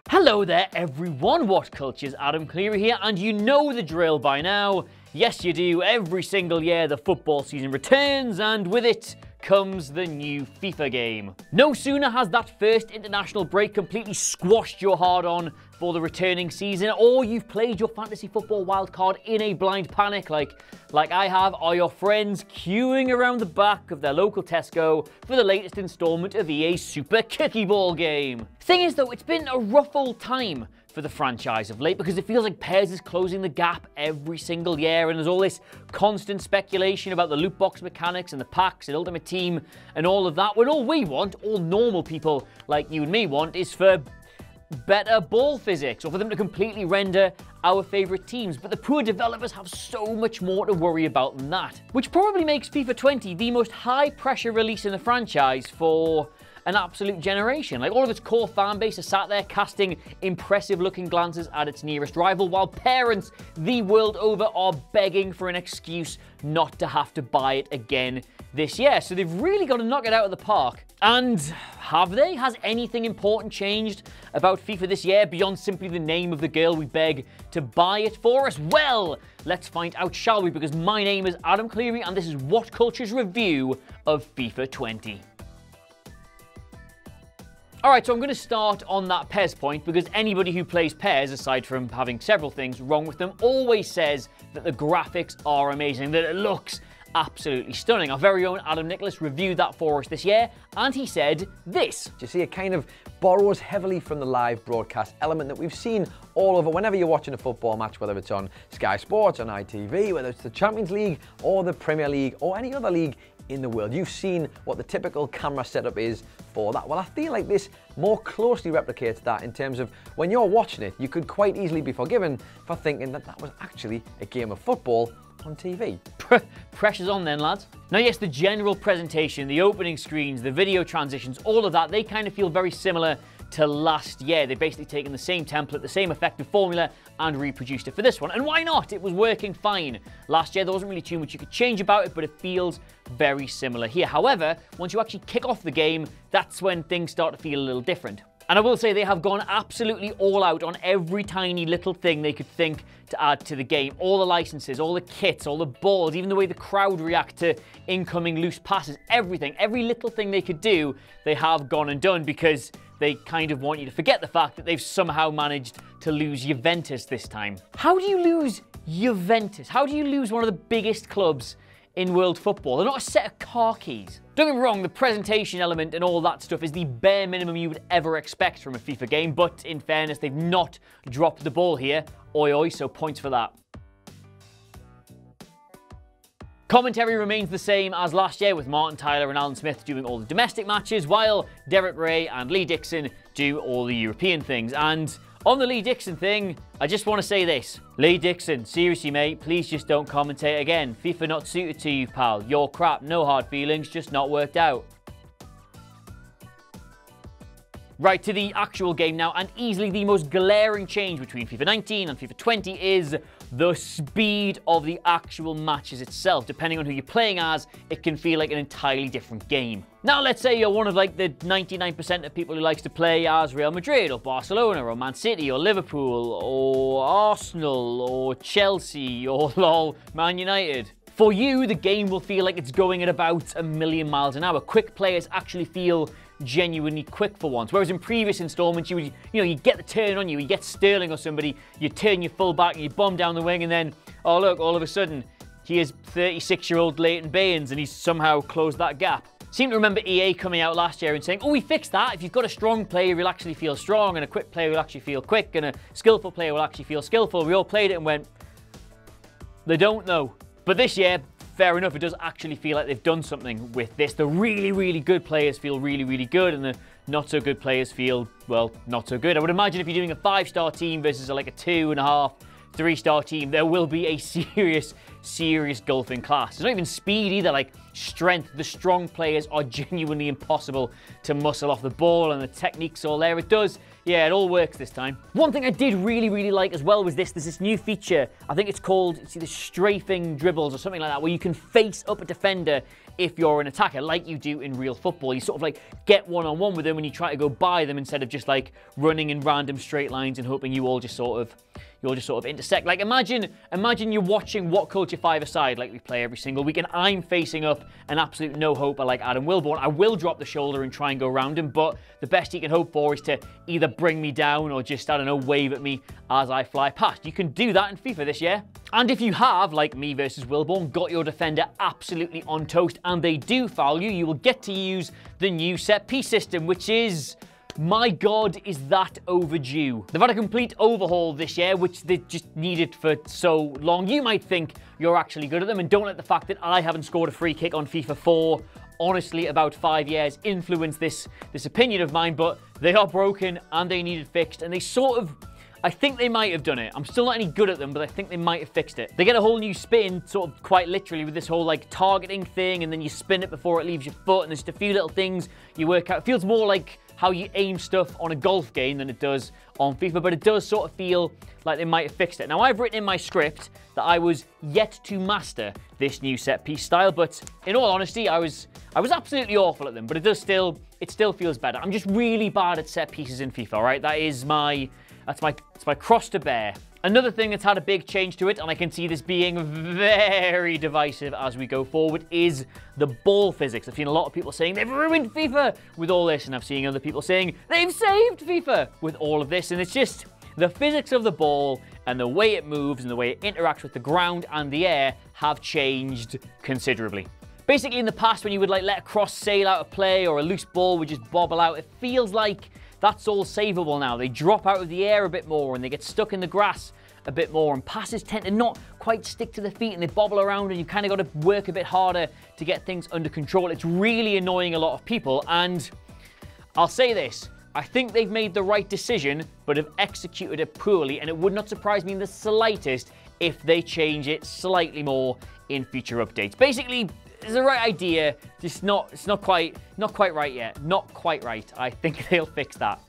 Hello there everyone, WhatCulture's Adam Clery here, and you know the drill by now. Yes you do, every single year the football season returns, and with it comes the new FIFA game. No sooner has that first international break completely squashed your hard-on for the returning season, or you've played your fantasy football wildcard in a blind panic like I have, are your friends queuing around the back of their local Tesco for the latest installment of EA's Super Kicky Ball game. Thing is though, it's been a rough old time for the franchise of late because it feels like PES is closing the gap every single year, and there's all this constant speculation about the loot box mechanics and the packs and Ultimate Team and all of that, when all we want, all normal people like you and me want, is for better ball physics, or for them to completely render our favourite teams. But the poor developers have so much more to worry about than that, which probably makes FIFA 20 the most high pressure release in the franchise for an absolute generation. Like, all of its core fan base is sat there casting impressive looking glances at its nearest rival, while parents the world over are begging for an excuse not to have to buy it again this year. So they've really got to knock it out of the park. And have they? Has anything important changed about FIFA this year beyond simply the name of the girl we beg to buy it for us? Well, let's find out, shall we? Because my name is Adam Clery and this is WhatCulture's review of FIFA 20. Alright, so I'm going to start on that PES point because anybody who plays PES, aside from having several things wrong with them, always says that the graphics are amazing, that it looks absolutely stunning. Our very own Adam Nicholas reviewed that for us this year, and he said this. You see, it kind of borrows heavily from the live broadcast element that we've seen all over. Whenever you're watching a football match, whether it's on Sky Sports, on ITV, whether it's the Champions League or the Premier League or any other league in the world, you've seen what the typical camera setup is for that. Well, I feel like this more closely replicates that in terms of when you're watching it, you could quite easily be forgiven for thinking that that was actually a game of football on TV. Pressure's on then, lads. Now yes, the general presentation, the opening screens, the video transitions, all of that, they kind of feel very similar to last year. They've basically taken the same template, the same effective formula, and reproduced it for this one. And why not? It was working fine last year. There wasn't really too much you could change about it, but it feels very similar here. However, once you actually kick off the game, that's when things start to feel a little different. And I will say they have gone absolutely all out on every tiny little thing they could think to add to the game. All the licenses, all the kits, all the balls, even the way the crowd react to incoming loose passes, everything, every little thing they could do, they have gone and done because they kind of want you to forget the fact that they've somehow managed to lose Juventus this time. How do you lose Juventus? How do you lose one of the biggest clubs in world football? They're not a set of car keys. Don't get me wrong, the presentation element and all that stuff is the bare minimum you would ever expect from a FIFA game, but in fairness, they've not dropped the ball here. Oi oi, so points for that. Commentary remains the same as last year, with Martin Tyler and Alan Smith doing all the domestic matches, while Derek Ray and Lee Dixon do all the European things. And on the Lee Dixon thing, I just want to say this. Lee Dixon, seriously mate, please just don't commentate again. FIFA not suited to you, pal. You're crap, no hard feelings, just not worked out. Right, to the actual game now, and easily the most glaring change between FIFA 19 and FIFA 20 is the speed of the actual matches itself. Depending on who you're playing as, it can feel like an entirely different game. Now, let's say you're one of like the 99% of people who likes to play as Real Madrid or Barcelona or Man City or Liverpool or Arsenal or Chelsea or lol, Man United. For you, the game will feel like it's going at about a million miles an hour. Quick players actually feel genuinely quick for once. Whereas in previous installments, you get the turn on you, you get Sterling or somebody, you turn your full back and you bomb down the wing, and then, oh look, all of a sudden, here's 36-year-old Leighton Baines and he's somehow closed that gap. Seem to remember EA coming out last year and saying, oh, we fixed that. If you've got a strong player, you'll actually feel strong, and a quick player will actually feel quick, and a skillful player will actually feel skillful. We all played it and went, they don't know. But this year, fair enough, it does actually feel like they've done something with this. The really, really good players feel really, really good, and the not so good players feel, well, not so good. I would imagine if you're doing a 5-star team versus like a 2.5, 3-star team, there will be a serious gulf in class. There's not even speed either, like strength. The strong players are genuinely impossible to muscle off the ball, and the technique's all there. It does, yeah, it all works this time. One thing I did really like as well was there's this new feature, I think it's called, it's either strafing dribbles or something like that, where you can face up a defender if you're an attacker, like you do in real football. You sort of like get one-on-one with them when you try to go by them instead of just like running in random straight lines and hoping you all just sort of intersect. Like imagine you're watching WhatCulture 5-a-side like we play every single week, and I'm facing up an absolute no-hoper like Adam Wilborn. I will drop the shoulder and try and go around him, but the best he can hope for is to either bring me down or just, I don't know, wave at me as I fly past. You can do that in FIFA this year. And if you have, like me versus Wilborn, got your defender absolutely on toast and they do foul you, you will get to use the new set-piece system, which is... my God, is that overdue. They've had a complete overhaul this year, which they just needed for so long. You might think you're actually good at them, and don't let the fact that I haven't scored a free kick on FIFA 4, honestly, about 5 years, influence this opinion of mine, but they are broken and they needed fixed, and they sort of... I think they might have done it. I'm still not any good at them, but I think they might have fixed it. They get a whole new spin, sort of quite literally, with this whole like targeting thing, and then you spin it before it leaves your foot, and there's just a few little things you work out. It feels more like how you aim stuff on a golf game than it does on FIFA, but it does sort of feel like they might have fixed it. Now, I've written in my script that I was yet to master this new set-piece style, but in all honesty, I was absolutely awful at them, but it still feels better. I'm just really bad at set pieces in FIFA, all right? That's my cross to bear. Another thing that's had a big change to it, and I can see this being very divisive as we go forward, is the ball physics. I've seen a lot of people saying they've ruined FIFA with all this, and I've seen other people saying they've saved FIFA with all of this, and it's just the physics of the ball and the way it moves and the way it interacts with the ground and the air have changed considerably. Basically, in the past, when you would like let a cross sail out of play or a loose ball would just bobble out, it feels like that's all savable now. They drop out of the air a bit more and they get stuck in the grass a bit more, and passes tend to not quite stick to the feet and they bobble around, and you kind of got to work a bit harder to get things under control. It's really annoying a lot of people, and I'll say this, I think they've made the right decision but have executed it poorly, and it would not surprise me in the slightest if they change it slightly more in future updates. Basically, it's the right idea, just it's not quite right yet. Not quite right. I think they'll fix that.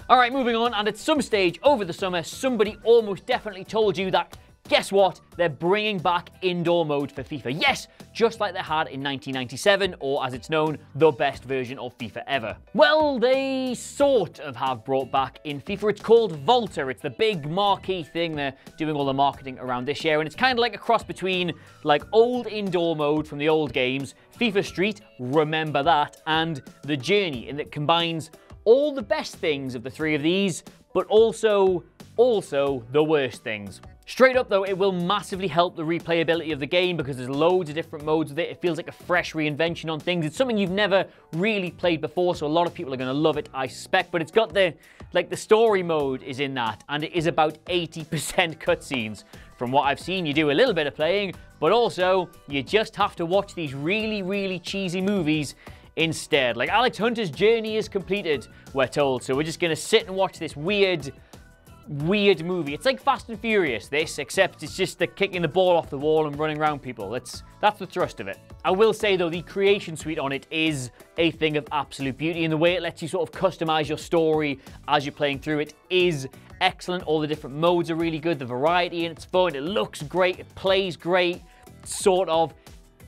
All right, moving on, and at some stage over the summer, somebody almost definitely told you that, guess what? They're bringing back indoor mode for FIFA. Yes, just like they had in 1997, or as it's known, the best version of FIFA ever. Well, they sort of have brought back in FIFA. It's called Volta. It's the big marquee thing. They're doing all the marketing around this year, and it's kind of like a cross between like old indoor mode from the old games, FIFA Street, remember that, and The Journey, and it combines all the best things of the three of these, but also the worst things. Straight up though, it will massively help the replayability of the game because there's loads of different modes with it. It feels like a fresh reinvention on things. It's something you've never really played before, so a lot of people are going to love it, I suspect. But it's got the story mode is in that, and it is about 80% cutscenes. From what I've seen, you do a little bit of playing, but also you just have to watch these really cheesy movies instead. Like Alex Hunter's journey is completed, we're told, so we're just going to sit and watch this weird movie. It's like Fast and Furious, this, except it's just the kicking the ball off the wall and running around people. That's the thrust of it. I will say though, the creation suite on it is a thing of absolute beauty, and the way it lets you sort of customize your story as you're playing through it is excellent. All the different modes are really good, the variety, and it's fun, it looks great, it plays great, sort of.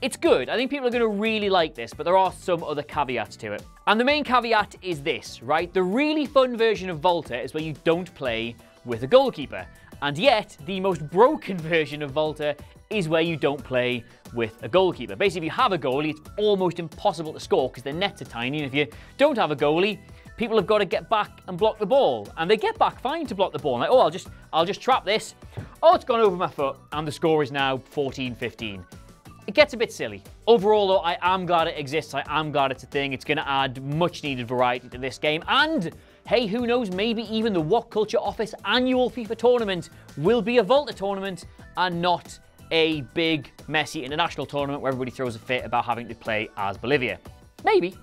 It's good. I think people are going to really like this, but there are some other caveats to it. And the main caveat is this, right? The really fun version of Volta is where you don't play with a goalkeeper. And yet, the most broken version of Volta is where you don't play with a goalkeeper. Basically, if you have a goalie, it's almost impossible to score because the nets are tiny. And if you don't have a goalie, people have got to get back and block the ball. And they get back fine to block the ball. Like, oh, I'll just trap this. Oh, it's gone over my foot. And the score is now 14-15. It gets a bit silly. Overall, though, I am glad it exists. I am glad it's a thing. It's going to add much-needed variety to this game. And, hey, who knows, maybe even the WhatCulture Office annual FIFA tournament will be a Volta tournament and not a big, messy international tournament where everybody throws a fit about having to play as Bolivia. Maybe.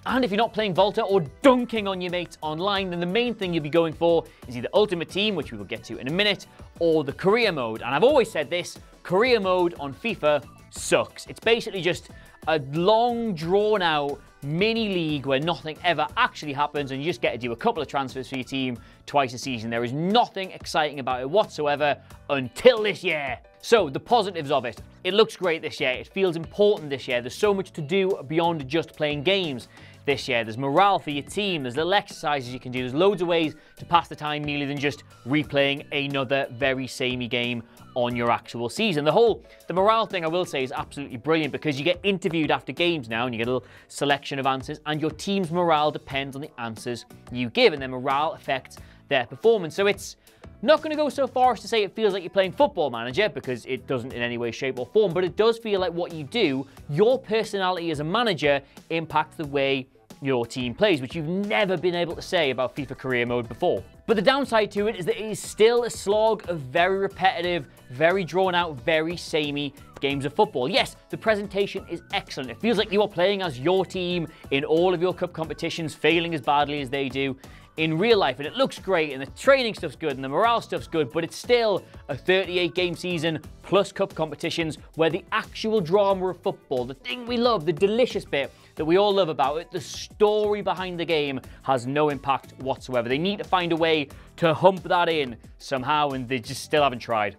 And if you're not playing Volta or dunking on your mates online, then the main thing you'll be going for is either Ultimate Team, which we will get to in a minute, or the Career Mode. And I've always said this, Career Mode on FIFA sucks. It's basically just a long, drawn-out mini league where nothing ever actually happens and you just get to do a couple of transfers for your team twice a season. There is nothing exciting about it whatsoever until this year. So the positives of it. It looks great this year. It feels important this year. There's so much to do beyond just playing games this year. There's morale for your team. There's little exercises you can do. There's loads of ways to pass the time merely than just replaying another very samey game on your actual season. The morale thing, I will say, is absolutely brilliant because you get interviewed after games now and you get a little selection of answers and your team's morale depends on the answers you give and their morale affects their performance. So it's not going to go so far as to say it feels like you're playing Football Manager because it doesn't in any way, shape or form, but it does feel like what you do, your personality as a manager impacts the way your team plays, which you've never been able to say about FIFA Career Mode before. But the downside to it is that it is still a slog of very repetitive, very drawn out, very samey games of football. Yes, the presentation is excellent. It feels like you are playing as your team in all of your cup competitions, failing as badly as they do in real life, and it looks great, and the training stuff's good, and the morale stuff's good, but it's still a 38-game season plus cup competitions where the actual drama of football, the thing we love, the delicious bit that we all love about it, the story behind the game, has no impact whatsoever. They need to find a way to hump that in somehow, and they just still haven't tried.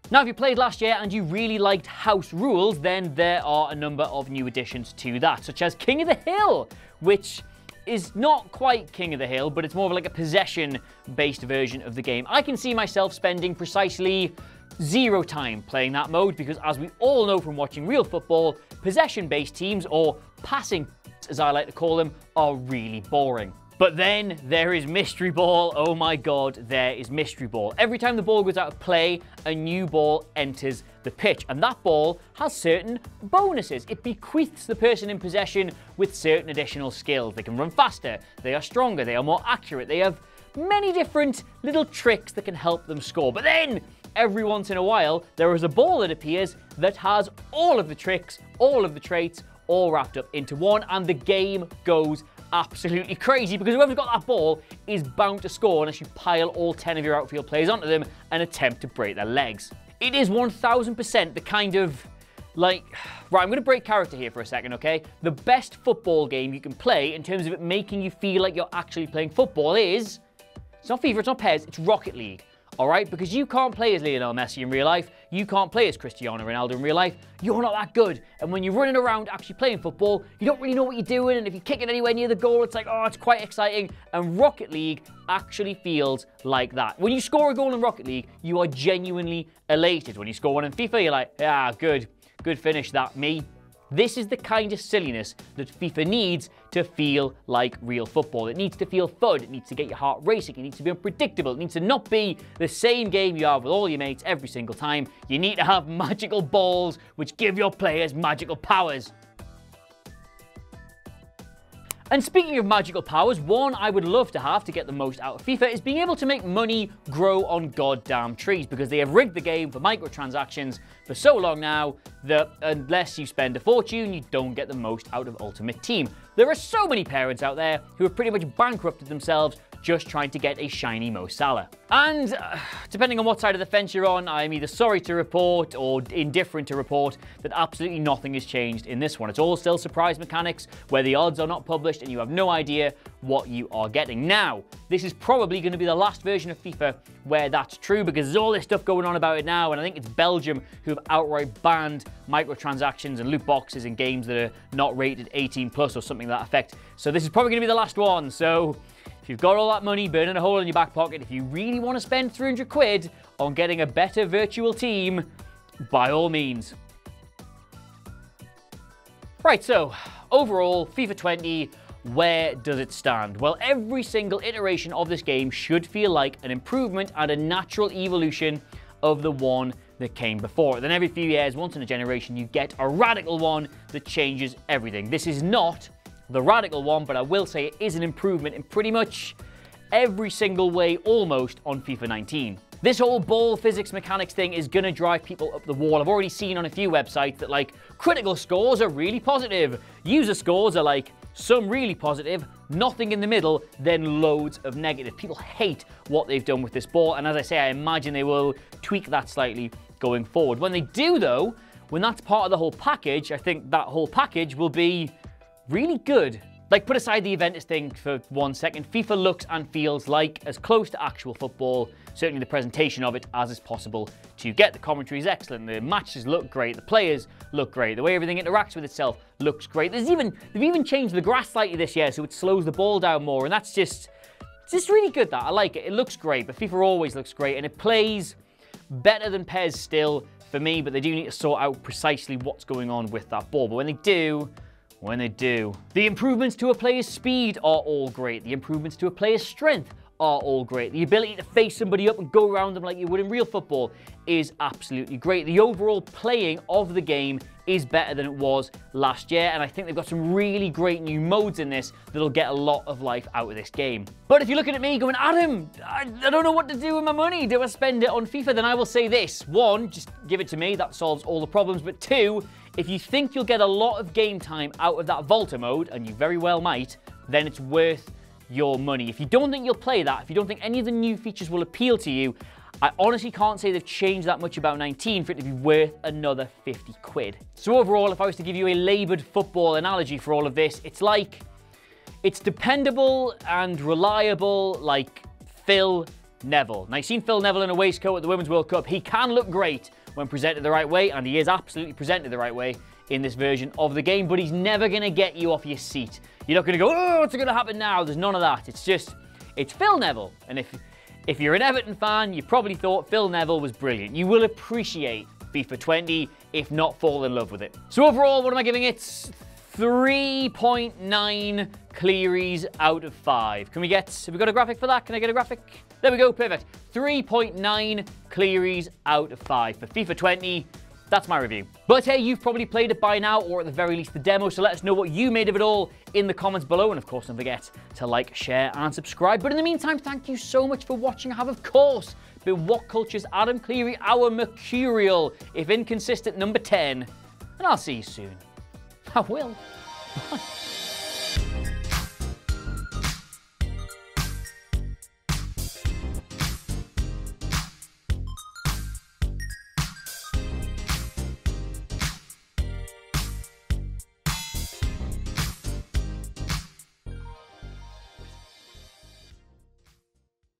Now, if you played last year and you really liked house rules, then there are a number of new additions to that, such as King of the Hill, which is not quite King of the Hill, but it's more of like a possession-based version of the game. I can see myself spending precisely 0 time playing that mode because, as we all know from watching real football, possession-based teams, or passing as I like to call them, are really boring. But then there is Mystery Ball. Oh my god, there is Mystery Ball. Every time the ball goes out of play, a new ball enters the pitch, and that ball has certain bonuses. It bequeaths the person in possession with certain additional skills. They can run faster, they are stronger, they are more accurate, they have many different little tricks that can help them score. But then, every once in a while, there is a ball that appears that has all of the tricks, all of the traits, all wrapped up into one, and the game goes absolutely crazy because whoever's got that ball is bound to score unless you pile all 10 of your outfield players onto them and attempt to break their legs. It is 1000% the kind of, like, right, I'm going to break character here for a second, okay? The best football game you can play in terms of it making you feel like you're actually playing football is, it's not FIFA, it's not PES, it's Rocket League. All right, because you can't play as Lionel Messi in real life, you can't play as Cristiano Ronaldo in real life, you're not that good. And when you're running around actually playing football, you don't really know what you're doing, and if you kick it anywhere near the goal, it's like, oh, it's quite exciting. And Rocket League actually feels like that. When you score a goal in Rocket League, you are genuinely elated. When you score one in FIFA, you're like, yeah, good finish, that me. This is the kind of silliness that FIFA needs to feel like real football. It needs to feel fun. It needs to get your heart racing. It needs to be unpredictable. It needs to not be the same game you have with all your mates every single time. You need to have magical balls which give your players magical powers. And speaking of magical powers, one I would love to have to get the most out of FIFA is being able to make money grow on goddamn trees, because they have rigged the game for microtransactions for so long now that unless you spend a fortune, you don't get the most out of Ultimate Team. There are so many parents out there who have pretty much bankrupted themselves just trying to get a shiny Mo Salah. And depending on what side of the fence you're on, I'm either sorry to report or indifferent to report that absolutely nothing has changed in this one. It's all still surprise mechanics where the odds are not published and you have no idea what you are getting. Now, this is probably going to be the last version of FIFA where that's true, because there's all this stuff going on about it now, and I think it's Belgium who have outright banned microtransactions and loot boxes in games that are not rated 18 plus or something to that effect. So this is probably going to be the last one. So if you've got all that money burning a hole in your back pocket, if you really want to spend 300 quid on getting a better virtual team, by all means. Right, so overall, FIFA 20, where does it stand? Well, every single iteration of this game should feel like an improvement and a natural evolution of the one that came before. Then every few years, once in a generation, you get a radical one that changes everything. This is not the radical one, but I will say it is an improvement in pretty much every single way almost on FIFA 19. This whole ball physics mechanics thing is going to drive people up the wall. I've already seen on a few websites that, like, critical scores are really positive. User scores are, like, some really positive, nothing in the middle, then loads of negative. People hate what they've done with this ball, and as I say, I imagine they will tweak that slightly going forward. When they do, though, when that's part of the whole package, I think that whole package will be really good. Like, put aside the Juventus thing for 1 second, FIFA looks and feels like as close to actual football, certainly the presentation of it, as is possible to get. The commentary is excellent, the matches look great, the players look great, the way everything interacts with itself looks great. They've even changed the grass slightly this year so it slows the ball down more, and that's just really good, that. I like it. It looks great, but FIFA always looks great, and it plays better than PES still for me, but they do need to sort out precisely what's going on with that ball. But when they do, the improvements to a player's speed are all great. The improvements to a player's strength are all great. The ability to face somebody up and go around them like you would in real football is absolutely great. The overall playing of the game is better than it was last year, and I think they've got some really great new modes in this that'll get a lot of life out of this game. But if you're looking at me going, Adam, I don't know what to do with my money. Do I spend it on FIFA? Then I will say this. 1, just give it to me. That solves all the problems. But 2, if you think you'll get a lot of game time out of that Volta mode, and you very well might, then it's worth your money. If you don't think you'll play that, if you don't think any of the new features will appeal to you, I honestly can't say they've changed that much about 19 for it to be worth another 50 quid. So overall, if I was to give you a laboured football analogy for all of this, it's dependable and reliable like Phil Neville. Now, you've seen Phil Neville in a waistcoat at the Women's World Cup. He can look great when presented the right way, and he is absolutely presented the right way in this version of the game, but he's never going to get you off your seat. You're not going to go, oh, what's going to happen now? There's none of that. It's Phil Neville. And if you're an Everton fan, you probably thought Phil Neville was brilliant. You will appreciate FIFA 20, if not fall in love with it. So overall, what am I giving it? 3.9 Clerys out of 5. Have we got a graphic for that? Can I get a graphic? There we go, perfect. 3.9 Clerys out of 5 for FIFA 20. That's my review. But hey, you've probably played it by now, or at the very least the demo, so let us know what you made of it all in the comments below. And of course, don't forget to like, share, and subscribe. But in the meantime, thank you so much for watching. I have, of course, been WhatCulture's Adam Clery, our mercurial, if inconsistent, number 10. And I'll see you soon. I will. Bye.